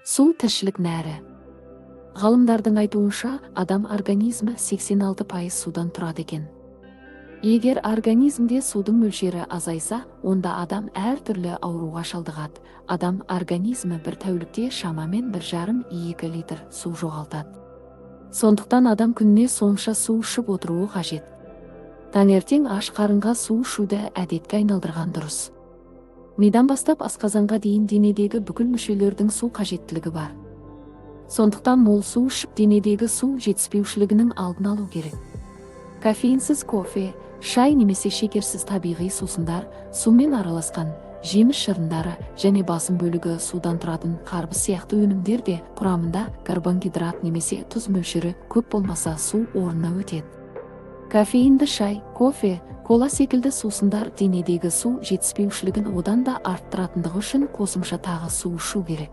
Су тіршілік нәрі. Ғалымдардың айтуынша, адам организмі 86% судан тұрады екен. Егер организмде судың мөлшері азайса, онда адам әртүрлі ауруға шалдығады. Адам организмі бір тәулікте шамамен 1,5-2 литр су жоғалтады. Сондықтан адам күніне сонша су ішіп отыруы қажет. Таңертең аш қарынға су ішуді әдетке айналдырған дұрыс. Мидан бастап асқазанға дейін денедегі бүкіл мүшелердің су қажеттілігі бар. Сондықтан мол су ішіп денедегі су жетіспеушілігінің алдын алу керек. Кофеинсіз кофе, шай немесе шекерсіз табиғи сусындар, сумен араласқан жеміс шырындары және басым бөлігі судан тұратын қарбыз сияқты өнімдер де құрамында карбонгидрат немесе тұз мөлшері көп болмаса су орнына өтеді. Кофеинді шай, кофе, кола секілді сусындар денедегі су жетіспеушілігін одан да арттыратындығы үшін қосымша тағы су ішу керек.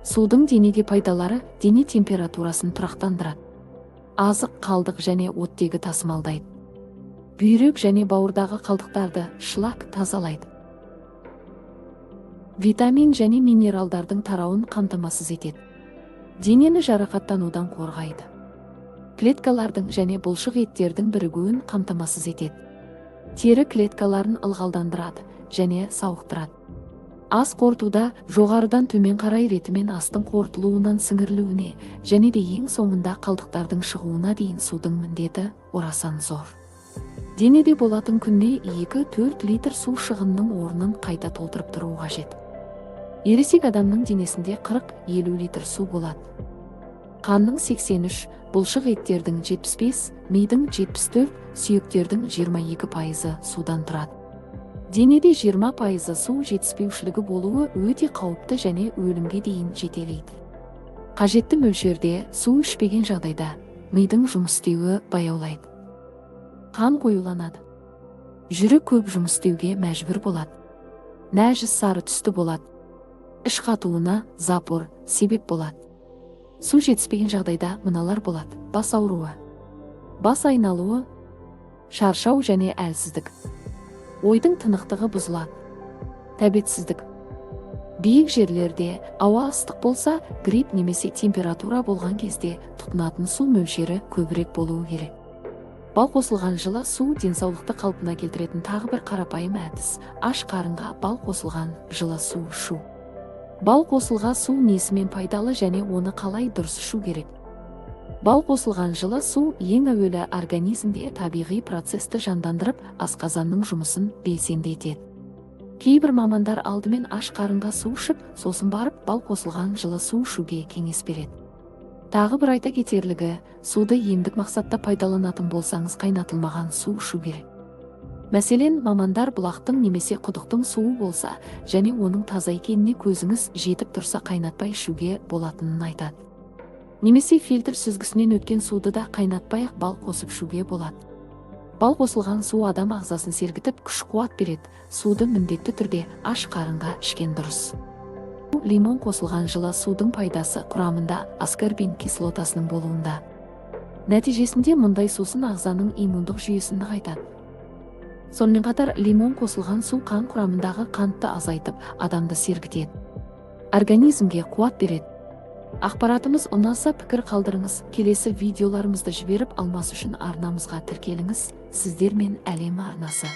Судың денеге пайдалары дене температурасын тұрақтандырады. Азық, қалдық және оттегі тасымалдайды. Бүйрек және бауырдағы қалдықтарды шлак тазалайды. Витамин және минералдардың тарауын қамтамасыз етеді. Денені жарақаттанудан қорғайды. Клеткалардың және бұлшық еттердің бірігуін қамтамасыз етеді. Тері клеткаларын ылғалдандырады және сауықтырады. Ас қорытуда жоғарыдан төмен қарай ретімен астың қорытылуынан сіңірілуіне және де ең соңында қалдықтардың шығуына дейін судың міндеті орасан зор. Денеде болатын күніне 2-4 литр су шығынның орнын қайта толтырып тұру қажет. Ересек адамның денесінде 40-50 литр су болады. Қанның 83, бұлшық еттердің 75, мидың 74, сүйектердің 22% судан тұрады. Денеде 20% су жетіспеушілігі болуы өте қауіпті және өлімге дейін жетелейді. Қажетті мөлшерде су ішпеген жағдайда мидың жұмыс істеуі баяулайды. Қан қоюланады. Жүрек көп жұмыс істеуге мәжбүр болады. Нәжіс сары түсті болады. Іш қатуына запор себеп болады. Су жетіспеген жағдайда мыналар болады: бас ауруы, бас айналуы, шаршау және әлсіздік. Ойдың тынықтығы бұзылады. Тәбетсіздік. Биік жерлерде ауа ыстық болса, грипп немесе температура болған кезде тұтынатын су мөлшері көбірек болуы керек. Бал қосылған жылы су денсаулықты қалпына келтіретін тағы бір қарапайым әдіс. Аш қарынға бал қосылған жылы су ішу. Бал қосылған су несімен пайдалы және оны қалай дұрыс ішу керек? Бал қосылған жылы су ең әуелі организмде табиғи процесті жандандырып, асқазанның жұмысын белсендетеді. Кейбір мамандар алдымен аш қарынға су ішіп, сосын барып бал қосылған жылы су ішуге кеңес береді. Тағы бір айта кетерлігі, суды емдік мақсатта пайдаланатын болсаңыз қайнатылмаған су ішу керек. Мәселен, мамандар бұлақтың немесе құдықтың суы болса және оның таза екеніне көзіңіз жетіп тұрса қайнатпай ішуге болатынын айтады. Немесе фильтр сүзгісінен өткен суды да қайнатпай бал қосып ішуге болады. Бал қосылған су адам ағзасын сергітіп күш-қуат береді. Суды міндетті түрде аш қарынға ішкен дұрыс. Лимон қосылған жылы судың пайдасы құрамында аскорбин кислотасының болуында. Нәтижесінде мұндай сусын ағзаның иммундық жүйесін нығайтады. Сонымен қатар лимон қосылған су қан құрамындағы қантты азайтып, адамды сергітеді. Организмге қуат береді. Ақпаратымыз ұнаса пікір қалдырыңыз. Келесі видеоларымызды жіберіп алмас үшін арнамызға тіркеліңіз. Сіздермен әлем арнасы.